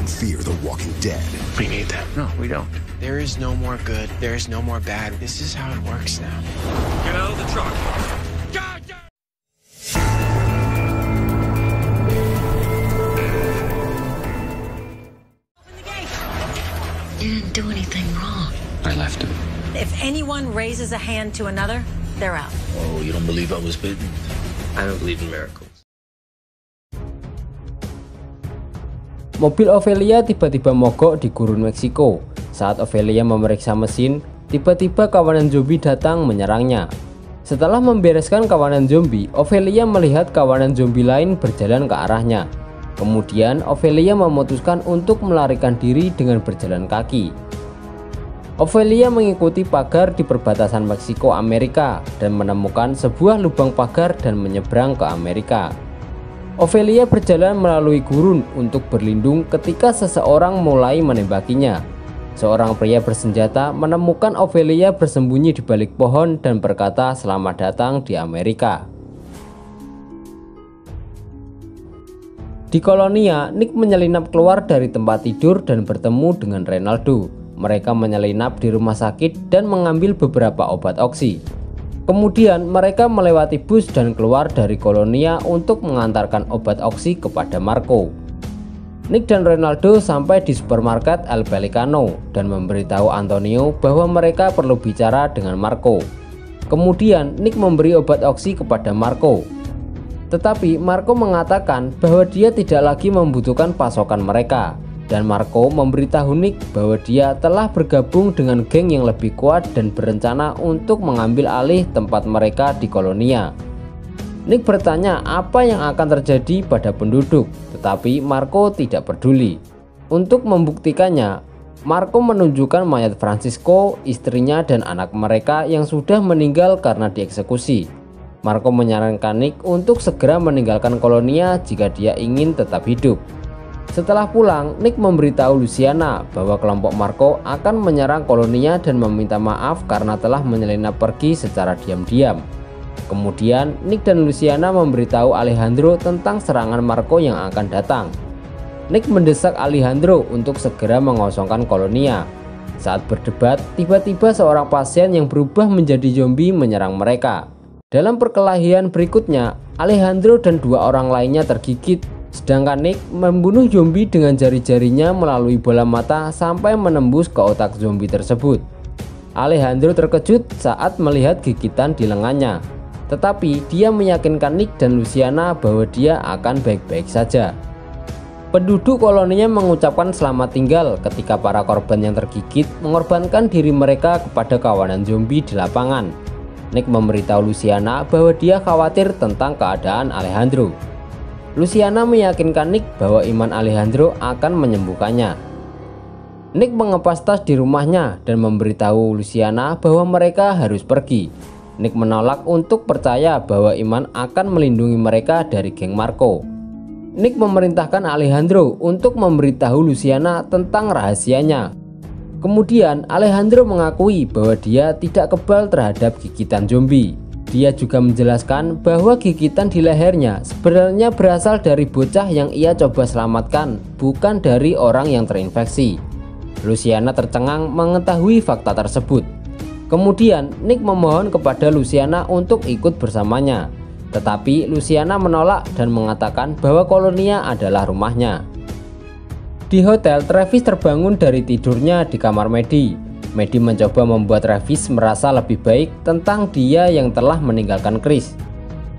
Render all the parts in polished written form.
on Fear the Walking Dead. We need them. No, we don't. There is no more good. There is no more bad. This is how it works now. Get out of the truck. God! Open the gate. You didn't do anything wrong. I left him. If anyone raises a hand to another, they're out. Oh, you don't believe I was bitten? I don't believe in miracles. Mobil Ophelia tiba-tiba mogok di gurun Meksiko. Saat Ophelia memeriksa mesin, tiba-tiba kawanan zombie datang menyerangnya. Setelah membereskan kawanan zombie, Ophelia melihat kawanan zombie lain berjalan ke arahnya. Kemudian Ophelia memutuskan untuk melarikan diri dengan berjalan kaki. Ophelia mengikuti pagar di perbatasan Meksiko Amerika dan menemukan sebuah lubang pagar dan menyeberang ke Amerika. Ophelia berjalan melalui gurun untuk berlindung ketika seseorang mulai menembakinya. Seorang pria bersenjata menemukan Ophelia bersembunyi di balik pohon dan berkata selamat datang di Amerika. Di Kolonia, Nick menyelinap keluar dari tempat tidur dan bertemu dengan Renaldo. Mereka menyelinap di rumah sakit dan mengambil beberapa obat oksi. Kemudian mereka melewati bus dan keluar dari Kolonia untuk mengantarkan obat oksi kepada Marco. Nick dan Renaldo sampai di supermarket El Pelicano dan memberitahu Antonio bahwa mereka perlu bicara dengan Marco. Kemudian Nick memberi obat oksi kepada Marco. Tetapi Marco mengatakan bahwa dia tidak lagi membutuhkan pasokan mereka. Dan Marco memberitahu Nick bahwa dia telah bergabung dengan geng yang lebih kuat dan berencana untuk mengambil alih tempat mereka di Kolonia. Nick bertanya apa yang akan terjadi pada penduduk, tetapi Marco tidak peduli. Untuk membuktikannya, Marco menunjukkan mayat Francisco, istrinya dan anak mereka yang sudah meninggal karena dieksekusi. Marco menyarankan Nick untuk segera meninggalkan Kolonia jika dia ingin tetap hidup. Setelah pulang, Nick memberitahu Luciana bahwa kelompok Marco akan menyerang Kolonia dan meminta maaf karena telah menyelinap pergi secara diam-diam. Kemudian, Nick dan Luciana memberitahu Alejandro tentang serangan Marco yang akan datang. Nick mendesak Alejandro untuk segera mengosongkan Kolonia. Saat berdebat, tiba-tiba seorang pasien yang berubah menjadi zombie menyerang mereka. Dalam perkelahian berikutnya, Alejandro dan dua orang lainnya tergigit. Sedangkan Nick membunuh zombie dengan jari-jarinya melalui bola mata sampai menembus ke otak zombie tersebut. Alejandro terkejut saat melihat gigitan di lengannya. Tetapi dia meyakinkan Nick dan Luciana bahwa dia akan baik-baik saja. Penduduk Kolonia mengucapkan selamat tinggal ketika para korban yang tergigit mengorbankan diri mereka kepada kawanan zombie di lapangan. Nick memberitahu Luciana bahwa dia khawatir tentang keadaan Alejandro. Luciana meyakinkan Nick bahwa iman Alejandro akan menyembuhkannya. Nick mengepas tas di rumahnya dan memberitahu Luciana bahwa mereka harus pergi. Nick menolak untuk percaya bahwa iman akan melindungi mereka dari geng Marco. Nick memerintahkan Alejandro untuk memberitahu Luciana tentang rahasianya. Kemudian Alejandro mengakui bahwa dia tidak kebal terhadap gigitan zombie. Dia juga menjelaskan bahwa gigitan di lehernya sebenarnya berasal dari bocah yang ia coba selamatkan, bukan dari orang yang terinfeksi. Luciana tercengang mengetahui fakta tersebut. Kemudian Nick memohon kepada Luciana untuk ikut bersamanya. Tetapi Luciana menolak dan mengatakan bahwa Kolonia adalah rumahnya. Di hotel, Travis terbangun dari tidurnya di kamar Maddie. Maddie mencoba membuat Travis merasa lebih baik tentang dia yang telah meninggalkan Chris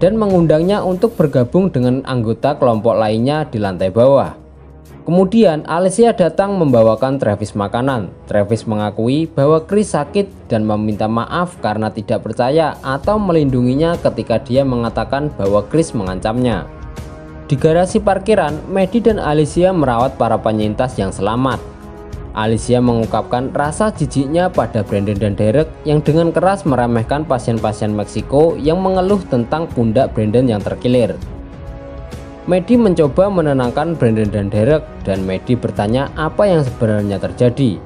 dan mengundangnya untuk bergabung dengan anggota kelompok lainnya di lantai bawah. Kemudian Alicia datang membawakan Travis makanan. Travis mengakui bahwa Chris sakit dan meminta maaf karena tidak percaya atau melindunginya ketika dia mengatakan bahwa Chris mengancamnya. Di garasi parkiran, Maddie dan Alicia merawat para penyintas yang selamat. Alicia mengungkapkan rasa jijiknya pada Brandon dan Derek yang dengan keras meremehkan pasien-pasien Meksiko yang mengeluh tentang pundak Brandon yang terkilir. Maddie mencoba menenangkan Brandon dan Derek dan Maddie bertanya apa yang sebenarnya terjadi.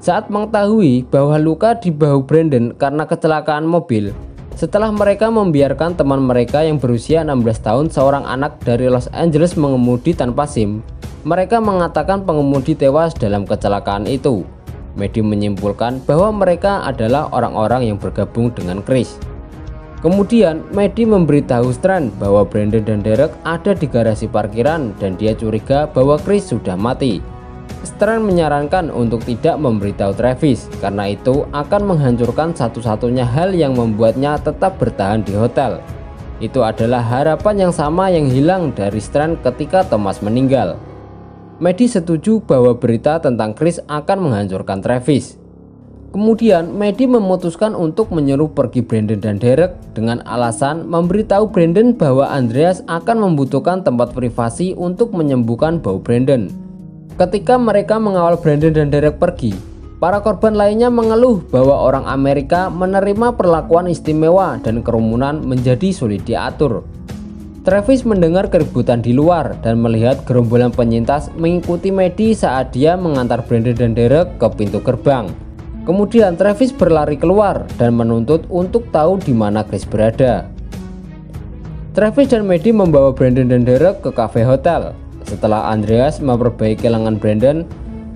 Saat mengetahui bahwa luka di bahu Brandon karena kecelakaan mobil, setelah mereka membiarkan teman mereka yang berusia 16 tahun seorang anak dari Los Angeles mengemudi tanpa SIM, Mereka mengatakan pengemudi tewas dalam kecelakaan itu. Maddie menyimpulkan bahwa mereka adalah orang-orang yang bergabung dengan Chris. Kemudian Maddie memberitahu Strand bahwa Brandon dan Derek ada di garasi parkiran dan dia curiga bahwa Chris sudah mati. Strand menyarankan untuk tidak memberitahu Travis karena itu akan menghancurkan satu-satunya hal yang membuatnya tetap bertahan di hotel. Itu adalah harapan yang sama yang hilang dari Strand ketika Thomas meninggal. Maddie setuju bahwa berita tentang Chris akan menghancurkan Travis. Kemudian Maddie memutuskan untuk menyuruh pergi Brandon dan Derek dengan alasan memberitahu Brandon bahwa Andreas akan membutuhkan tempat privasi untuk menyembuhkan bau Brandon. Ketika mereka mengawal Brandon dan Derek pergi, para korban lainnya mengeluh bahwa orang Amerika menerima perlakuan istimewa dan kerumunan menjadi sulit diatur. Travis mendengar keributan di luar dan melihat gerombolan penyintas mengikuti Maddie saat dia mengantar Brandon dan Derek ke pintu gerbang. Kemudian Travis berlari keluar dan menuntut untuk tahu di mana Chris berada. Travis dan Maddie membawa Brandon dan Derek ke cafe hotel. Setelah Andreas memperbaiki lengan Brandon,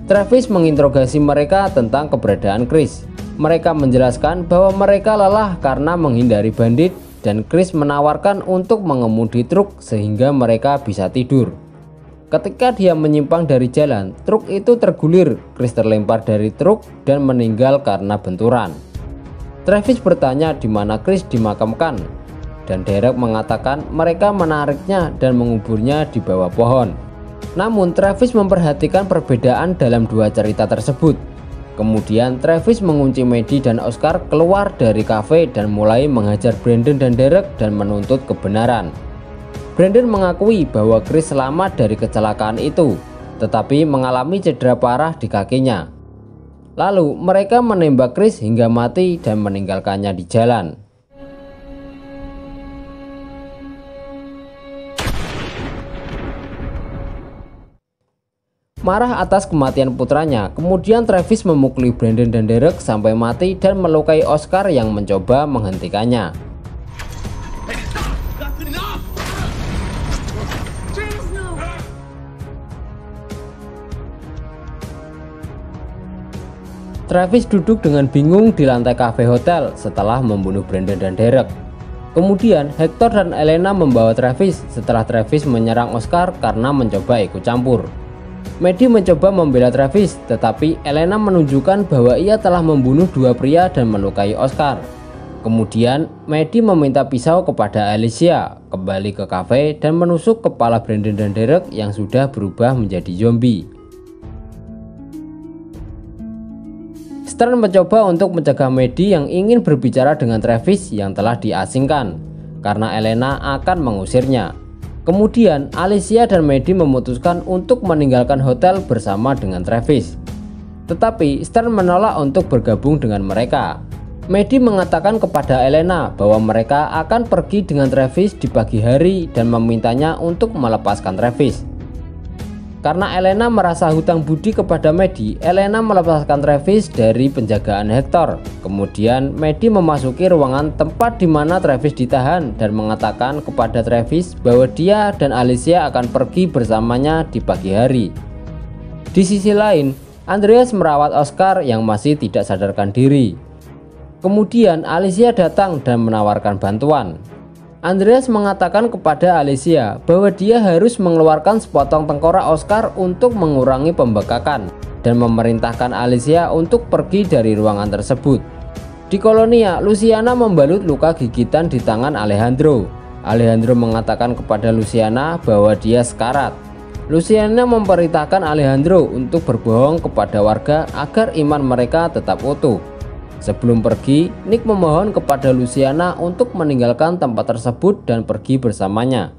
Travis menginterogasi mereka tentang keberadaan Chris. Mereka menjelaskan bahwa mereka lelah karena menghindari bandit dan Chris menawarkan untuk mengemudi truk sehingga mereka bisa tidur. Ketika dia menyimpang dari jalan, truk itu tergulir. Chris terlempar dari truk dan meninggal karena benturan. Travis bertanya di mana Chris dimakamkan, dan Derek mengatakan mereka menariknya dan menguburnya di bawah pohon. Namun Travis memperhatikan perbedaan dalam dua cerita tersebut. Kemudian Travis mengunci Maddie dan Oscar keluar dari kafe dan mulai menghajar Brandon dan Derek dan menuntut kebenaran. Brandon mengakui bahwa Chris selamat dari kecelakaan itu, tetapi mengalami cedera parah di kakinya. Lalu mereka menembak Chris hingga mati dan meninggalkannya di jalan. Marah atas kematian putranya, kemudian Travis memukuli Brandon dan Derek sampai mati dan melukai Oscar yang mencoba menghentikannya. Travis duduk dengan bingung di lantai kafe hotel setelah membunuh Brandon dan Derek. Kemudian Hector dan Elena membawa Travis setelah Travis menyerang Oscar karena mencoba ikut campur. Maddie mencoba membela Travis, tetapi Elena menunjukkan bahwa ia telah membunuh dua pria dan melukai Oscar. Kemudian Maddie meminta pisau kepada Alicia, kembali ke kafe dan menusuk kepala Brandon dan Derek yang sudah berubah menjadi zombie. Stern mencoba untuk mencegah Maddie yang ingin berbicara dengan Travis yang telah diasingkan, karena Elena akan mengusirnya. Kemudian Alicia dan Maddie memutuskan untuk meninggalkan hotel bersama dengan Travis. Tetapi Stern menolak untuk bergabung dengan mereka. Maddie mengatakan kepada Elena bahwa mereka akan pergi dengan Travis di pagi hari dan memintanya untuk melepaskan Travis. Karena Elena merasa hutang budi kepada Maddie, Elena melepaskan Travis dari penjagaan Hector. Kemudian Maddie memasuki ruangan tempat di mana Travis ditahan dan mengatakan kepada Travis bahwa dia dan Alicia akan pergi bersamanya di pagi hari. Di sisi lain, Andreas merawat Oscar yang masih tidak sadarkan diri. Kemudian Alicia datang dan menawarkan bantuan. Andreas mengatakan kepada Alicia bahwa dia harus mengeluarkan sepotong tengkorak Oscar untuk mengurangi pembekakan dan memerintahkan Alicia untuk pergi dari ruangan tersebut. Di Kolonia, Luciana membalut luka gigitan di tangan Alejandro. Alejandro mengatakan kepada Luciana bahwa dia sekarat. Luciana memerintahkan Alejandro untuk berbohong kepada warga agar iman mereka tetap utuh. Sebelum pergi, Nick memohon kepada Luciana untuk meninggalkan tempat tersebut dan pergi bersamanya.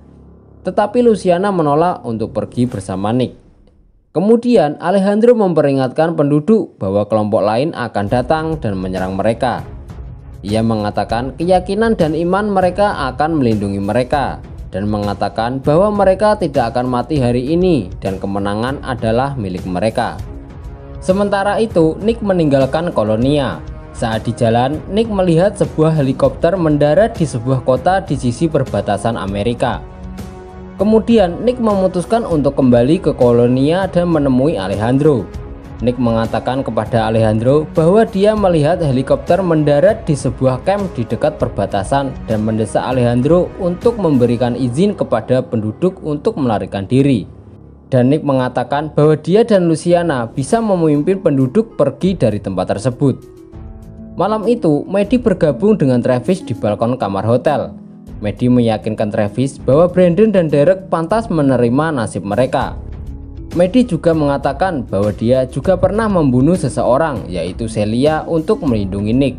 Tetapi Luciana menolak untuk pergi bersama Nick. Kemudian Alejandro memperingatkan penduduk bahwa kelompok lain akan datang dan menyerang mereka. Ia mengatakan keyakinan dan iman mereka akan melindungi mereka dan mengatakan bahwa mereka tidak akan mati hari ini dan kemenangan adalah milik mereka. Sementara itu, Nick meninggalkan Kolonia. Saat di jalan, Nick melihat sebuah helikopter mendarat di sebuah kota di sisi perbatasan Amerika. Kemudian Nick memutuskan untuk kembali ke Kolonia dan menemui Alejandro. Nick mengatakan kepada Alejandro bahwa dia melihat helikopter mendarat di sebuah camp di dekat perbatasan dan mendesak Alejandro untuk memberikan izin kepada penduduk untuk melarikan diri. Dan Nick mengatakan bahwa dia dan Luciana bisa memimpin penduduk pergi dari tempat tersebut. Malam itu, Maddie bergabung dengan Travis di balkon kamar hotel. Maddie meyakinkan Travis bahwa Brandon dan Derek pantas menerima nasib mereka. Maddie juga mengatakan bahwa dia juga pernah membunuh seseorang, yaitu Celia, untuk melindungi Nick.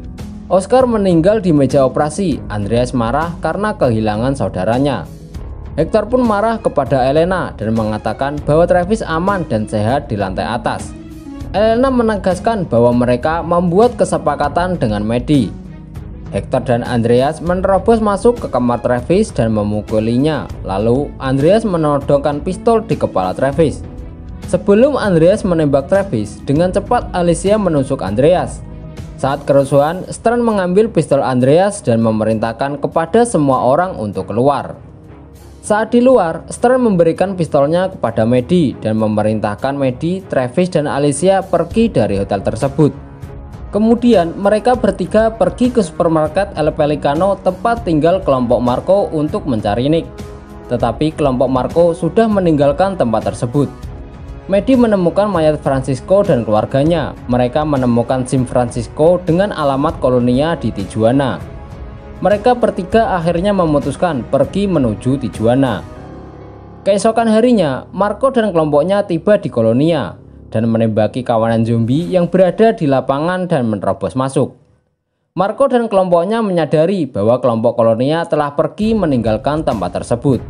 Oscar meninggal di meja operasi. Andreas marah karena kehilangan saudaranya. Hector pun marah kepada Elena dan mengatakan bahwa Travis aman dan sehat di lantai atas. Elena menegaskan bahwa mereka membuat kesepakatan dengan Maddie. Hector dan Andreas menerobos masuk ke kamar Travis dan memukulinya. Lalu Andreas menodongkan pistol di kepala Travis. Sebelum Andreas menembak Travis, dengan cepat Alicia menusuk Andreas. Saat kerusuhan, Strand mengambil pistol Andreas dan memerintahkan kepada semua orang untuk keluar. Saat di luar, Strand memberikan pistolnya kepada Maddie dan memerintahkan Maddie, Travis, dan Alicia pergi dari hotel tersebut. Kemudian mereka bertiga pergi ke supermarket El Pelicano, tempat tinggal kelompok Marco, untuk mencari Nick. Tetapi kelompok Marco sudah meninggalkan tempat tersebut. Maddie menemukan mayat Francisco dan keluarganya. Mereka menemukan SIM Francisco dengan alamat Kolonia di Tijuana. Mereka bertiga akhirnya memutuskan pergi menuju Tijuana. Keesokan harinya, Marco dan kelompoknya tiba di Kolonia dan menembaki kawanan zombie yang berada di lapangan dan menerobos masuk. Marco dan kelompoknya menyadari bahwa kelompok Kolonia telah pergi meninggalkan tempat tersebut.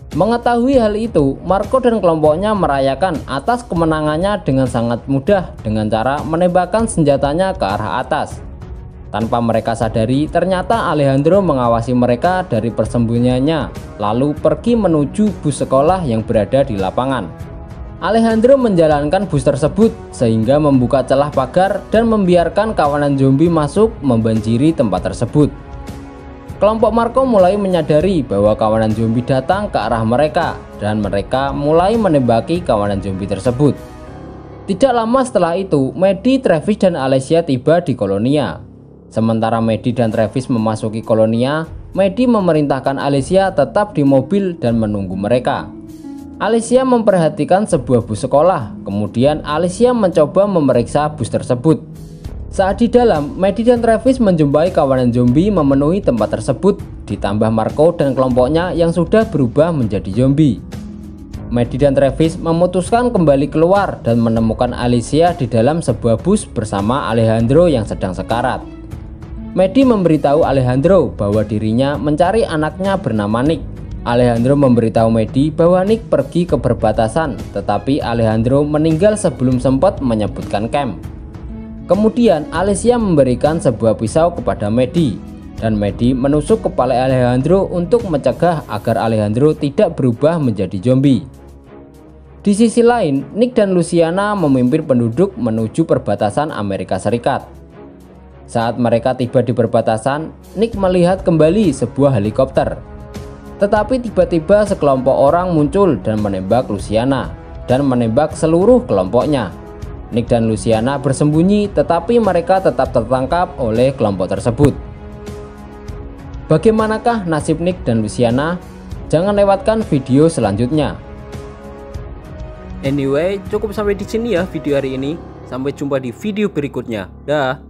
Mengetahui hal itu, Marco dan kelompoknya merayakan atas kemenangannya dengan sangat mudah dengan cara menembakkan senjatanya ke arah atas. Tanpa mereka sadari, ternyata Alejandro mengawasi mereka dari persembunyiannya, lalu pergi menuju bus sekolah yang berada di lapangan. Alejandro menjalankan bus tersebut sehingga membuka celah pagar dan membiarkan kawanan zombie masuk membanjiri tempat tersebut. Kelompok Marco mulai menyadari bahwa kawanan zombie datang ke arah mereka dan mereka mulai menembaki kawanan zombie tersebut. Tidak lama setelah itu, Maddie, Travis, dan Alicia tiba di Kolonia. Sementara Maddie dan Travis memasuki Kolonia, Maddie memerintahkan Alicia tetap di mobil dan menunggu mereka. Alicia memperhatikan sebuah bus sekolah, kemudian Alicia mencoba memeriksa bus tersebut. Saat di dalam, Maddie dan Travis menjumpai kawanan zombie memenuhi tempat tersebut, ditambah Marco dan kelompoknya yang sudah berubah menjadi zombie. Maddie dan Travis memutuskan kembali keluar dan menemukan Alicia di dalam sebuah bus bersama Alejandro yang sedang sekarat. Maddie memberitahu Alejandro bahwa dirinya mencari anaknya bernama Nick. Alejandro memberitahu Maddie bahwa Nick pergi ke perbatasan, tetapi Alejandro meninggal sebelum sempat menyebutkan camp. Kemudian Alicia memberikan sebuah pisau kepada Maddie, dan Maddie menusuk kepala Alejandro untuk mencegah agar Alejandro tidak berubah menjadi zombie. Di sisi lain, Nick dan Luciana memimpin penduduk menuju perbatasan Amerika Serikat. Saat mereka tiba di perbatasan, Nick melihat kembali sebuah helikopter. Tetapi tiba-tiba sekelompok orang muncul dan menembak Luciana dan menembak seluruh kelompoknya. Nick dan Luciana bersembunyi, tetapi mereka tetap tertangkap oleh kelompok tersebut. Bagaimanakah nasib Nick dan Luciana? Jangan lewatkan video selanjutnya. Anyway, cukup sampai di sini ya video hari ini. Sampai jumpa di video berikutnya. Dah.